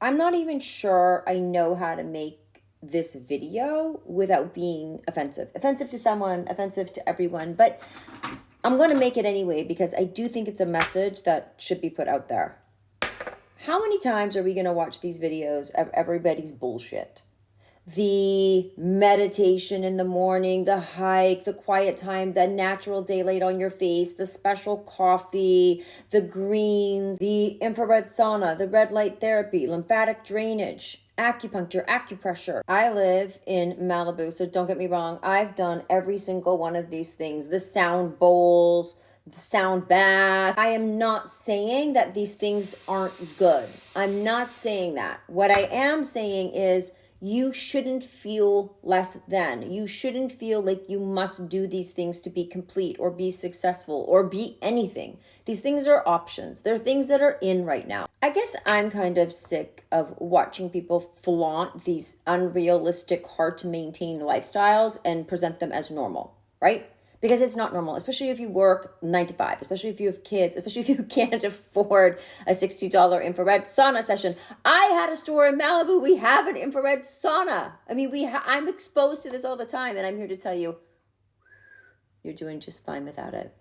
I'm not even sure I know how to make this video without being offensive. Offensive to someone, offensive to everyone, but I'm going to make it anyway because I do think it's a message that should be put out there. How many times are we going to watch these videos of everybody's bullshit? The meditation in the morning, the hike, the quiet time, the natural daylight on your face, the special coffee, the greens, the infrared sauna, the red light therapy, lymphatic drainage, acupuncture, acupressure. I live in Malibu, so don't get me wrong. I've done every single one of these things. The sound bowls, the sound bath. I am not saying that these things aren't good. I'm not saying that. What I am saying is you shouldn't feel less than. You shouldn't feel like you must do these things to be complete or be successful or be anything. These things are options. They're things that are in right now. I guess I'm kind of sick of watching people flaunt these unrealistic, hard to maintain lifestyles and present them as normal, right? Because it's not normal, especially if you work 9 to 5, especially if you have kids, especially if you can't afford a $60 infrared sauna session. I had a store in Malibu. We have an infrared sauna. I mean, I'm exposed to this all the time, and I'm here to tell you, you're doing just fine without it.